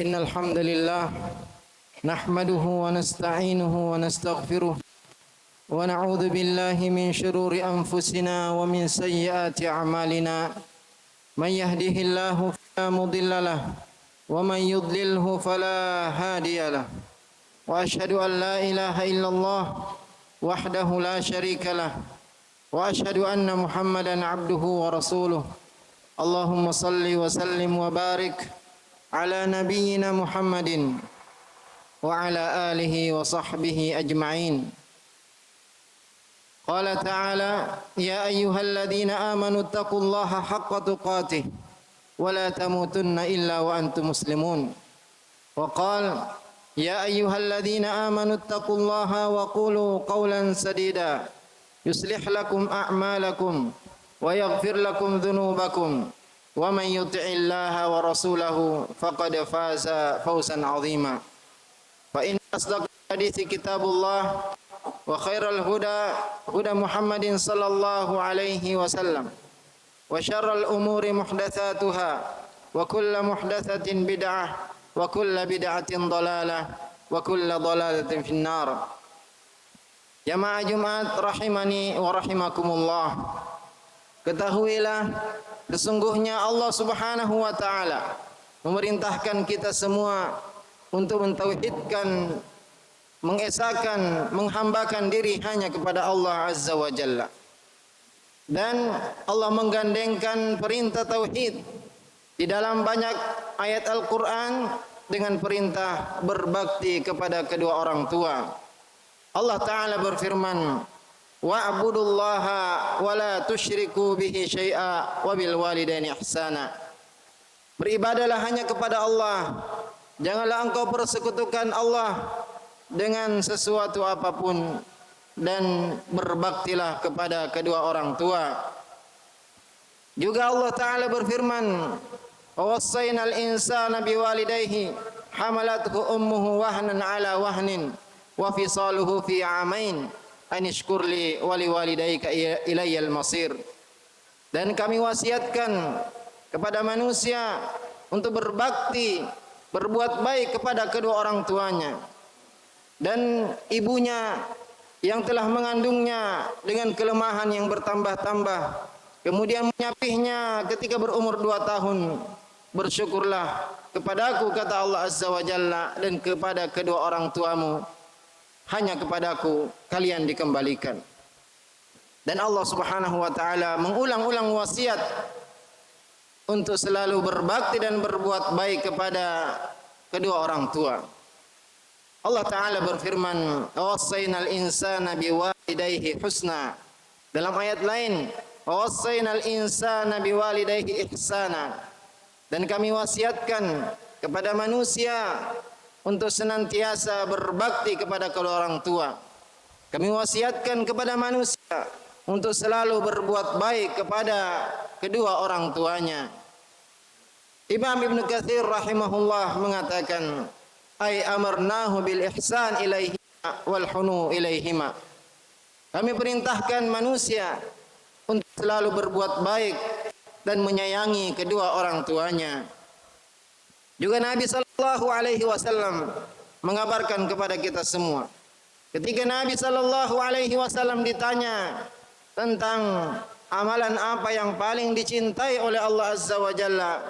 إن الحمد لله نحمده ونستعينه ونستغفره ونعوذ بالله من شرور أنفسنا ومن سيئات أعمالنا من يهده الله فلا مضل له ومن يضلله فلا هادي له وأشهد أن لا إله إلا الله وحده لا شريك له وأشهد أن محمدا عبده ورسوله اللهم صل وسلم وبارك على نبينا محمد وعلى آله وصحبه أجمعين. قال تعالى: يا أيها الذين آمنوا اتقوا الله حق تقاته ولا تموتن إلا وأنتم مسلمون. وقال: يا أيها الذين آمنوا اتقوا الله وقولوا قولا سديدا يصلح لكم أعمالكم ويغفر لكم ذنوبكم ومن يطع الله ورسوله فقد فاز فوزا عظيما. فإن أصدق الحديث كتاب الله وخير الهدى هدى محمد صلى الله عليه وسلم وشر الأمور محدثاتها وكل محدثة بدعة وكل بدعة ضلالة وكل ضلالة في النار. Jamaah Jumat rahimani wa rahimakumullah. Ketahuilah sesungguhnya Allah Subhanahu wa taala memerintahkan kita semua untuk mentauhidkan, mengesahkan, menghambakan diri hanya kepada Allah Azza wa Jalla. Dan Allah menggandengkan perintah tauhid di dalam banyak ayat Al-Qur'an dengan perintah berbakti kepada kedua orang tua. Allah Ta'ala berfirman: wa'budullaha wa la tusyriku bihi syai'a wa bil walidaini ihsana. Beribadalah hanya kepada Allah, janganlah engkau persekutukan Allah dengan sesuatu apapun, dan berbaktilah kepada kedua orang tua. Juga Allah Ta'ala berfirman: وَوَصَّيْنَا الْإِنسَانَ بِوَالِدَيْهِ حَمَلَتْهُ أُمُّهُ وَهْنًا عَلَى وَهْنٍ وَفِصَالُهُ فِي عَامَيْنِ أَنِ اشْكُرْ لِي وَلِوَالِدَيْكَ إِلَيَّ الْمَصِيرُ. Dan kami wasiatkan kepada manusia untuk berbakti, berbuat baik kepada kedua orang tuanya dan ibunya yang telah mengandungnya dengan kelemahan yang bertambah-tambah, kemudian menyapihnya ketika berumur 2 tahun. Bersyukurlah kepadaku, kata Allah Azza wa Jalla, dan kepada kedua orang tuamu, hanya kepadaku kalian dikembalikan. Dan Allah Subhanahu wa taala mengulang-ulang wasiat untuk selalu berbakti dan berbuat baik kepada kedua orang tua. Allah taala berfirman, "Wassaynal insana biwalidayhi husna." Dalam ayat lain, "Wassaynal insana biwalidayhi ihsana." Dan kami wasiatkan kepada manusia untuk senantiasa berbakti kepada kedua orang tua. Kami wasiatkan kepada manusia untuk selalu berbuat baik kepada kedua orang tuanya. Imam Ibn Katsir rahimahullah mengatakan, "Ai amarnahu bil ihsan ilaihima wal hunu ilaihima." Kami perintahkan manusia untuk selalu berbuat baik dan menyayangi kedua orang tuanya. Juga Nabi sallallahu alaihi wasallam mengabarkan kepada kita semua, ketika Nabi sallallahu alaihi wasallam ditanya tentang amalan apa yang paling dicintai oleh Allah Azza wa Jalla,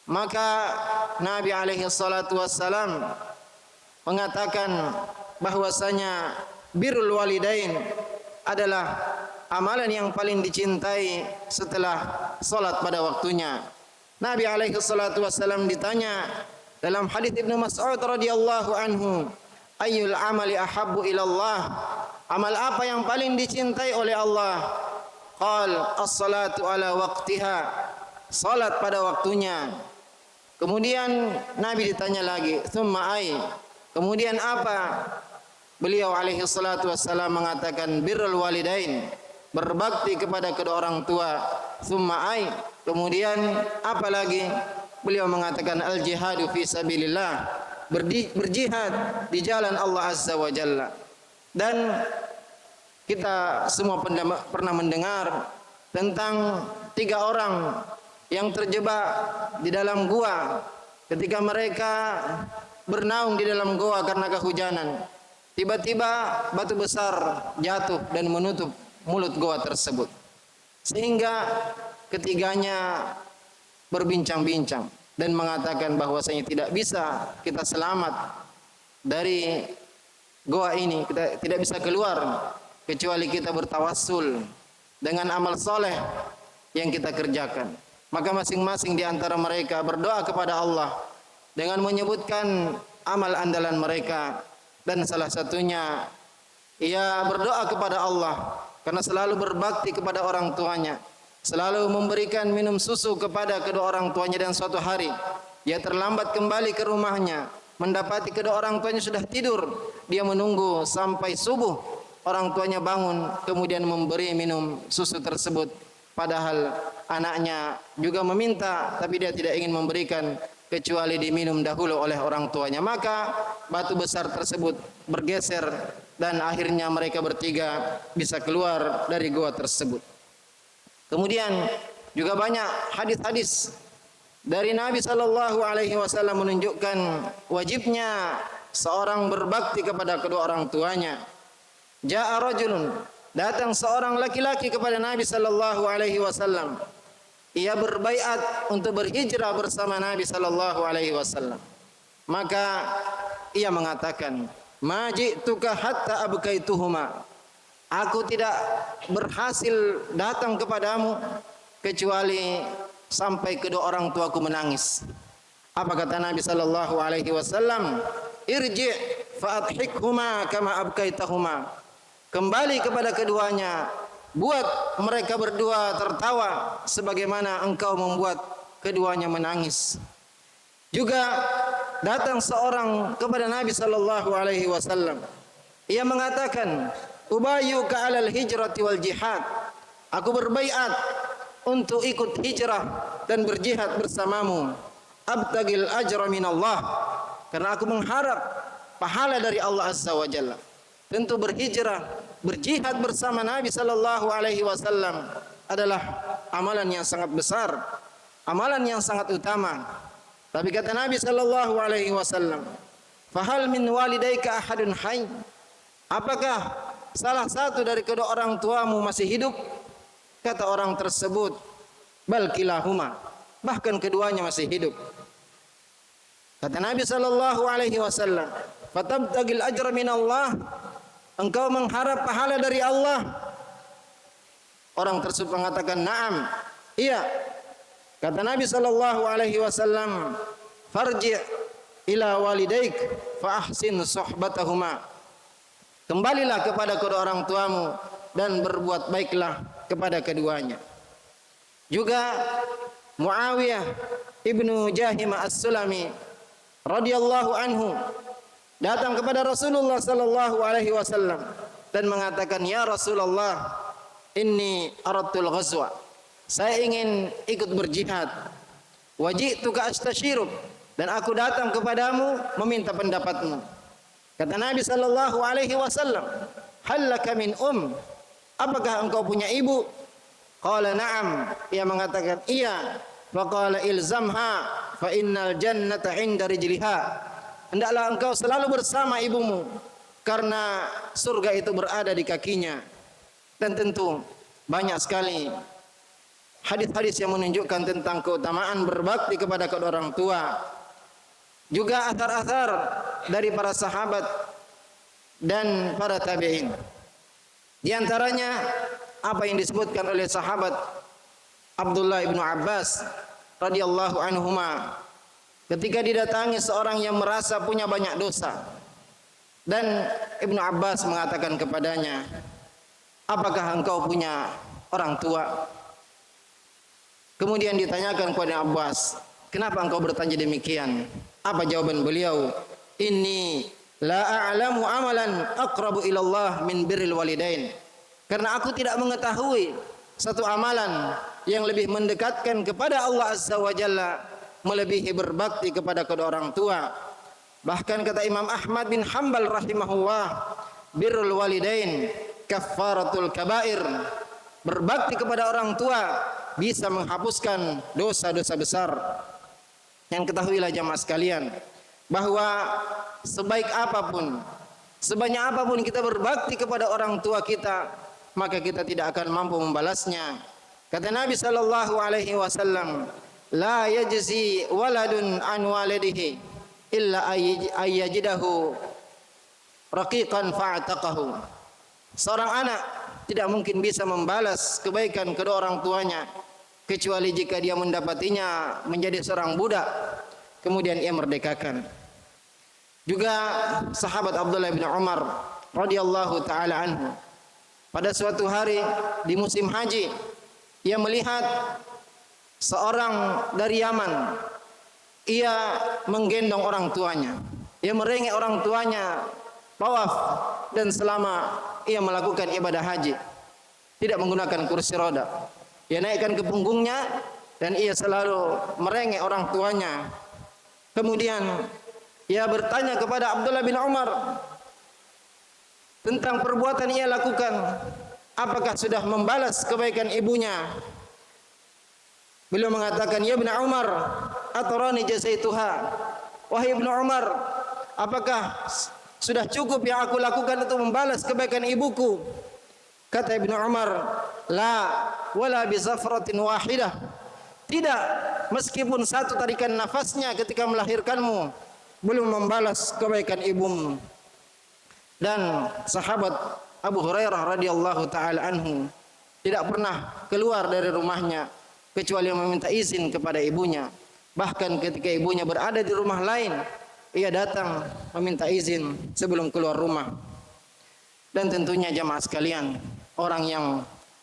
maka Nabi alaihi salatu wassalam mengatakan bahwasanya birrul walidain adalah amalan yang paling dicintai setelah salat pada waktunya. Nabi alaihi salatu wassalam ditanya dalam hadis Ibnu Mas'ud radhiyallahu anhu, ayyul amali ahabbu ila Allah? Amal apa yang paling dicintai oleh Allah? Qal as-salatu ala waqtiha. Salat pada waktunya. Kemudian Nabi ditanya lagi, thumma ay? Kemudian apa? Beliau alaihi salatu wassalam mengatakan birrul walidain, berbakti kepada kedua orang tua. Thumma ay? Kemudian apa lagi? Beliau mengatakan al-jihadu fi sabilillah, berjihad di jalan Allah Azza wa Jalla. Dan kita semua pernah mendengar tentang 3 orang yang terjebak di dalam gua ketika mereka bernaung di dalam gua karena kehujanan. Tiba-tiba batu besar jatuh dan menutup mulut gua tersebut, sehingga ketiganya berbincang-bincang dan mengatakan bahwasanya tidak bisa kita selamat dari goa ini, kita tidak bisa keluar kecuali kita bertawassul dengan amal soleh yang kita kerjakan. Maka masing-masing di antara mereka berdoa kepada Allah dengan menyebutkan amal andalan mereka, dan salah satunya ia berdoa kepada Allah karena selalu berbakti kepada orang tuanya, selalu memberikan minum susu kepada kedua orang tuanya, dan suatu hari ia terlambat kembali ke rumahnya, mendapati kedua orang tuanya sudah tidur. Dia menunggu sampai subuh, orang tuanya bangun kemudian memberi minum susu tersebut, padahal anaknya juga meminta tapi dia tidak ingin memberikan kecuali diminum dahulu oleh orang tuanya. Maka batu besar tersebut bergeser dan akhirnya mereka bertiga bisa keluar dari gua tersebut. Kemudian juga banyak hadis-hadis dari Nabi sallallahu alaihi wasallam menunjukkan wajibnya seorang berbakti kepada kedua orang tuanya. Ja'a rajulun, datang seorang laki-laki kepada Nabi sallallahu alaihi wasallam. Ia berbaiat untuk berhijrah bersama Nabi sallallahu alaihi wasallam. Maka ia mengatakan, "Ma ji'tuka hatta abkaituhuma." Aku tidak berhasil datang kepadamu kecuali sampai kedua orang tuaku menangis. Apa kata Nabi sallallahu alaihi wasallam? Irji' fa'adhikhuma kama abkaitahuma. Kembali kepada keduanya, buat mereka berdua tertawa sebagaimana engkau membuat keduanya menangis. Juga datang seorang kepada Nabi sallallahu alaihi wasallam. Ia mengatakan, "Ubayyuka 'alal hijrati wal jihad." Aku berbaiat untuk ikut hijrah dan berjihad bersamamu. Abtagil ajra minallah, karena aku mengharap pahala dari Allah Azza wa Jalla. Tentu berhijrah, berjihad bersama Nabi sallallahu alaihi wasallam adalah amalan yang sangat besar, amalan yang sangat utama. Tapi kata Nabi sallallahu alaihi wasallam, "Fahal min walidayka ahadun hayy?" Apakah salah satu dari kedua orang tuamu masih hidup? Kata orang tersebut, "Bal kilahuma." Bahkan keduanya masih hidup. Kata Nabi sallallahu alaihi wasallam, "Fatabtagil ajra minallah." Engkau mengharap pahala dari Allah, Orang tersebut mengatakan, "Na'am." Iya. Kata Nabi sallallahu alaihi wasallam, "Farji' ila walidaik fa ahsin suhbatahuma." Kembalilah kepada kedua orang tuamu dan berbuat baiklah kepada keduanya. Juga Muawiyah ibnu Jahim as-Sulami radhiyallahu anhu datang kepada Rasulullah sallallahu alaihi wasallam dan mengatakan, "Ya Rasulullah, inni aradtul ghazwa." Saya ingin ikut berjihad. Waji'tuka astashiruk, dan aku datang kepadamu meminta pendapatmu. Kata Nabi sallallahu alaihi wasallam, "Hal laka min Apakah engkau punya ibu?" Qala na'am. Ia mengatakan, "Iya." Faqala ilzamha fa innal jannata 'inda rijliha. Hendaklah engkau selalu bersama ibumu karena surga itu berada di kakinya. Dan tentu banyak sekali hadis-hadis yang menunjukkan tentang keutamaan berbakti kepada kedua orang tua. Juga athar-athar dari para sahabat dan para tabi'in. Di antaranya apa yang disebutkan oleh sahabat Abdullah ibnu Abbas radhiyallahu anhuma ketika didatangi seorang yang merasa punya banyak dosa, dan Ibnu Abbas mengatakan kepadanya, "Apakah engkau punya orang tua?" Kemudian ditanyakan kepada Abbas, "Kenapa engkau bertanya demikian?" Apa jawaban beliau? "Inni la a'lamu amalan aqrabu ila Allah min birril walidain." Karena aku tidak mengetahui satu amalan yang lebih mendekatkan kepada Allah Azza wa Jalla melebihi berbakti kepada kedua orang tua. Bahkan kata Imam Ahmad bin Hanbal rahimahullah, birrul walidain kaffaratul kabair. Berbakti kepada orang tua bisa menghapuskan dosa-dosa besar. Yang ketahuilah jamaah sekalian, bahwa sebaik apapun, sebanyak apapun kita berbakti kepada orang tua kita, maka kita tidak akan mampu membalasnya. Kata Nabi sallallahu alaihi wasallam, "La yajzi waladun an walidihi illa ayyajidahu raqiqan fa'taqahu." Seorang anak tidak mungkin bisa membalas kebaikan kedua orang tuanya kecuali jika dia mendapatinya menjadi seorang budak, kemudian ia merdekakan. Juga sahabat Abdullah bin Umar radhiyallahu taala anhu, pada suatu hari di musim haji, ia melihat seorang dari Yaman. Ia menggendong orang tuanya, ia merengek orang tuanya tawaf, dan selama ia melakukan ibadah haji tidak menggunakan kursi roda. Ia naikkan ke punggungnya dan ia selalu merengek orang tuanya. Kemudian ia bertanya kepada Abdullah bin Umar tentang perbuatan ia lakukan, apakah sudah membalas kebaikan ibunya? Beliau mengatakan, "Ya Ibnu Umar, atarani jazaituha." Wahai Ibnu Umar, apakah sudah cukup yang aku lakukan untuk membalas kebaikan ibuku? Kata Ibnu Umar, "La wala bi zafratin wahidah." Tidak, meskipun satu tarikan nafasnya ketika melahirkanmu belum membalas kebaikan ibumu. Dan sahabat Abu Hurairah radhiyallahu taala anhu tidak pernah keluar dari rumahnya kecuali meminta izin kepada ibunya. Bahkan ketika ibunya berada di rumah lain, ia datang meminta izin sebelum keluar rumah. Dan tentunya jamaah sekalian, orang yang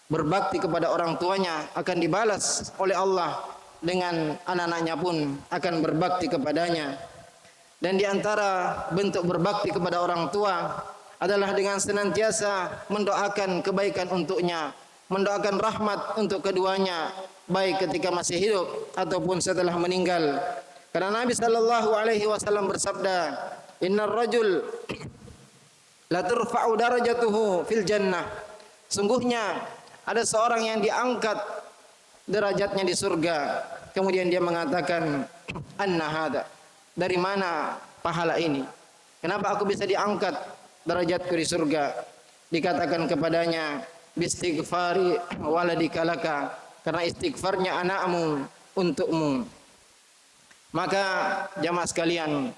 berbakti kepada orang tuanya akan dibalas oleh Allah dengan anak-anaknya pun akan berbakti kepadanya. Dan di antara bentuk berbakti kepada orang tua adalah dengan senantiasa mendoakan kebaikan untuknya, mendoakan rahmat untuk keduanya, baik ketika masih hidup ataupun setelah meninggal. Karena Nabi sallallahu alaihi wasallam bersabda, "Innar rajul la turfa'u darajatuhu fil jannah." Sungguhnya ada seorang yang diangkat derajatnya di surga. Kemudian dia mengatakan, "Anna hada?" Dari mana pahala ini? Kenapa aku bisa diangkat derajatku di surga? Dikatakan kepadanya, "Bistighfari waladika laka." Karena istighfarnya anakmu untukmu. Maka jamaah sekalian,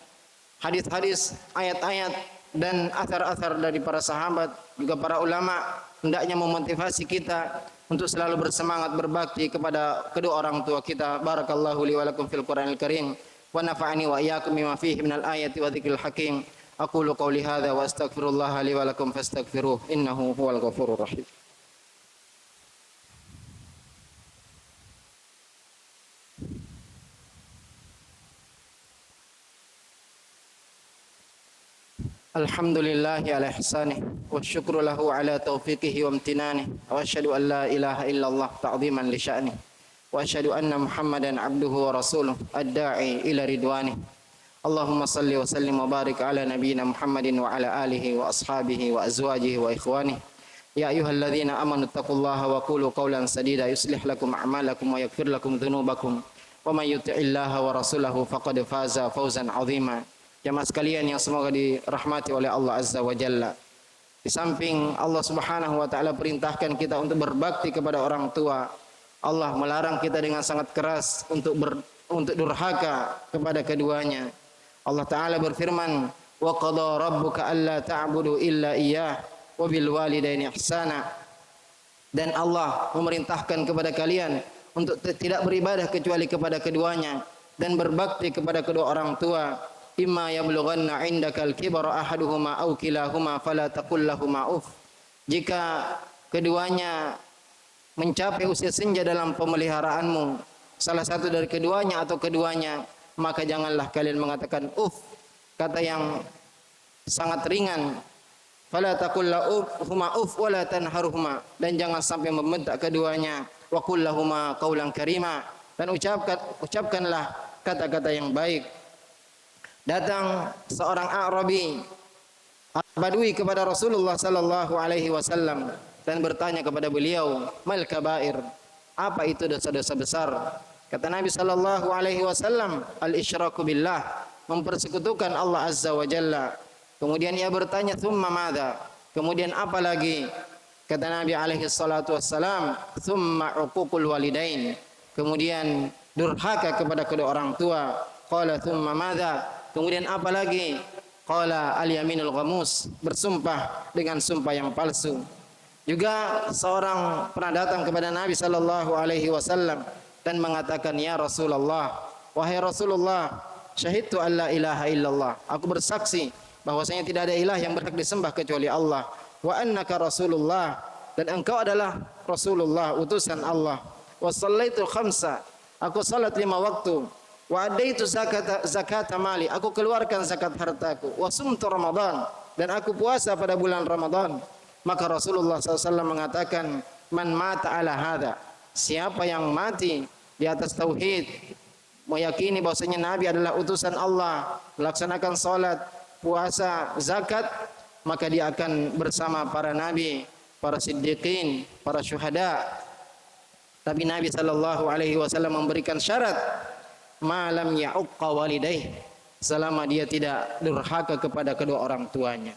hadis-hadis, ayat-ayat dan athar-athar dari para sahabat juga para ulama hendaknya memotivasi kita untuk selalu bersemangat berbakti kepada kedua orang tua kita. Barakallahu li wa lakum fil Qur'anil Karim wa nafa'ani wa iyyakum bima fihi minal ayati wa dzikril hakim. Aqulu qawli hadza wa astaghfirullah li wa lakum fastaghfiruh innahu huwal ghafurur rahim. Alhamdulillahi ala ihsanih wa syukru lahu ala taufiqihi wa amtinanih wa asyhadu an la ilaha illallah ta'ziman li sya'nih wa asyhadu anna Muhammadan abduhu wa rasuluh ad-da'i ila ridwanih. Allahumma salli wa sallim wa barik ala nabiyyina Muhammadin wa ala alihi wa ashabihi wa azwajihi wa ikhwanih. Ya ayyuhalladzina amanu taqullaha wa qulu qawlan sadida yuslih lakum a'malakum wa yaghfir lakum dhunubakum wa may yuti'illaha wa rasulahu faqad faza fawzan 'azima. Jamaah sekalian yang semoga dirahmati oleh Allah Azza wa Jalla. Di samping Allah Subhanahu wa taala perintahkan kita untuk berbakti kepada orang tua, Allah melarang kita dengan sangat keras untuk durhaka kepada keduanya. Allah taala berfirman, "Wa qada rabbuka alla ta'budu illa iyyah wa bil walidaini ihsana." Dan Allah memerintahkan kepada kalian untuk tidak beribadah kecuali kepada keduanya dan berbakti kepada kedua orang tua. Imma yablughanna 'indakal kibara ahaduhuma aw kilahuma fala taqul lahumā uff. Jika keduanya mencapai usia senja dalam pemeliharaanmu, salah satu dari keduanya atau keduanya, maka janganlah kalian mengatakan uff, kata yang sangat ringan. Fala taqul lahumā uff wa la tanharhumā, dan jangan sampai membentak keduanya. Wa qul lahumā qawlan karīmā, dan ucapkanlah kata-kata yang baik. Datang seorang A'rabi Badui kepada Rasulullah sallallahu alaihi wasallam dan bertanya kepada beliau, "Mal kabair?" Apa itu dosa-dosa besar? Kata Nabi sallallahu alaihi wasallam, "Al-isyraku billah," mempersekutukan Allah Azza wa Jalla. Kemudian ia bertanya, "Tsumma madza?" Kemudian apa lagi? Kata Nabi alaihi salatu wassalam, "Tsumma uququl walidain." Kemudian durhaka kepada kedua orang tua. Qala tsumma madza? Kemudian apa lagi? Qala al-yaminul ghamus, bersumpah dengan sumpah yang palsu. Juga seorang pernah datang kepada Nabi sallallahu alaihi wasallam dan mengatakan, "Ya Rasulullah, wahai Rasulullah, syahidtu an la ilaha illallah." Aku bersaksi bahwasanya tidak ada ilah yang berhak disembah kecuali Allah. Wa annaka Rasulullah, dan engkau adalah Rasulullah, utusan Allah. Wa shallaitu khamsa, aku salat 5 waktu. Wa adaitu zakat mali, aku keluarkan zakat hartaku. Wa sumtu Ramadan, dan aku puasa pada bulan Ramadan. Maka Rasulullah SAW mengatakan, "Man mata ala hadha," siapa yang mati di atas tauhid, meyakini bahwasanya Nabi adalah utusan Allah, melaksanakan salat, puasa, zakat, maka dia akan bersama para nabi, para siddiqin, para syuhada. Tapi Nabi sallallahu alaihi wasallam memberikan syarat, malam ya'uqqa walidaih, selama dia tidak durhaka kepada kedua orang tuanya.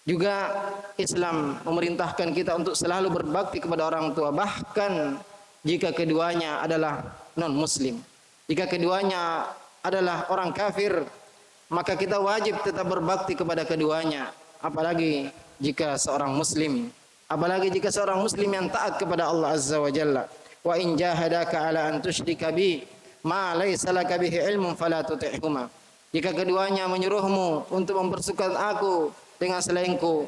Juga Islam memerintahkan kita untuk selalu berbakti kepada orang tua, bahkan jika keduanya adalah non muslim. Jika keduanya adalah orang kafir, maka kita wajib tetap berbakti kepada keduanya, apalagi jika seorang muslim, apalagi jika seorang muslim yang taat kepada Allah Azza wa Jalla. Wa in jahadaka ala an tusyrika bi ma laysa laka bihi ilmun fala tuti'huma. Jika keduanya menyuruhmu untuk mempersekutukan aku dengan selainku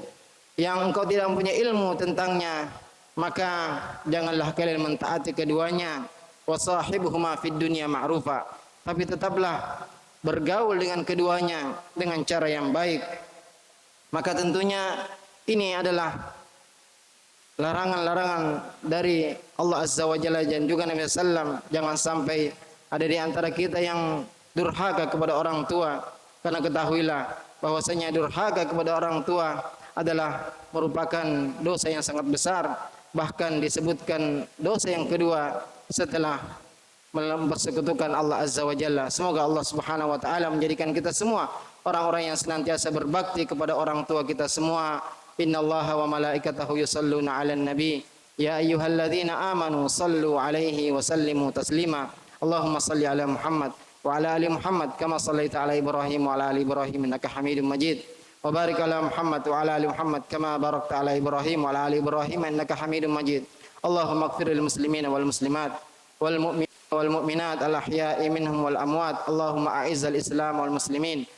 yang engkau tidak mempunyai ilmu tentangnya, maka janganlah kalian mentaati keduanya. Wa sahibuhuma fid dunya ma'rufa, tapi tetaplah bergaul dengan keduanya dengan cara yang baik. Maka tentunya ini adalah larangan-larangan dari Allah Azza wa Jalla dan juga Nabi sallam. Jangan sampai ada di antara kita yang durhaka kepada orang tua, karena ketahuilah bahwasanya durhaka kepada orang tua adalah merupakan dosa yang sangat besar. Bahkan disebutkan dosa yang kedua setelah mempersekutukan Allah Azza wa Jalla. Semoga Allah Subhanahu wa taala menjadikan kita semua orang-orang yang senantiasa berbakti kepada orang tua kita semua. Innallaha wa malaikatahu yusalluna 'alan nabi ya ayyuhalladzina amanu sallu 'alaihi wa sallimu taslima. Allahumma salli ala Muhammad wa ala ali Muhammad kama sallaita ala Ibrahim wa ala ali Ibrahim innaka Hamidum Majid. Wa barik ala Muhammad wa ala ali Muhammad kama barakta ala Ibrahim wa ala ali Ibrahim innaka Hamidum Majid. Allahumma ighfir lil muslimina wal muslimat wal mu'minina wal mu'minat al ahya'i minhum wal amwat. Allahumma a'izzal Islam wal muslimin.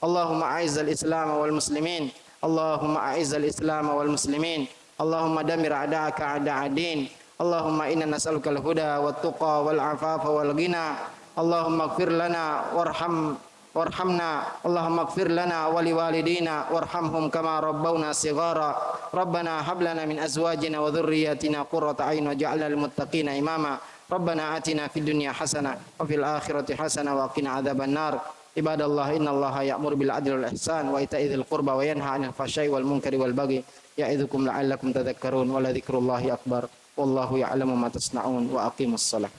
Allahumma a'izzal Islam wal muslimin. Allahumma a'izzal Islam wal muslimin. Allahumma damir a'da'aka a'da'ad-din. Allahumma inna nas'aluka al-huda wat tuqa wal afafa wal ghina. Allahumma ighfir lana warhamna. Allahumma ighfir lana wa liwalidina warhamhum kama rabbawna shighara. Rabbana hab lana min azwajina wa dhurriyyatina qurrata a'yun waj'alna lil muttaqina imama. Rabbana atina fid dunya hasanah wa fil akhirati hasanah wa qina adzaban nar. Ibadallah, innallaha ya'muru bil adli wal ihsan wa ita'i dzil qurba wa yanha 'anil fahsya'i wal munkari wal baghi ya'idzukum la'allakum tadhakkarun. Wa la dzikrullahi akbar. Wallahu ya'lamu ma tasna'un wa aqimus shalah.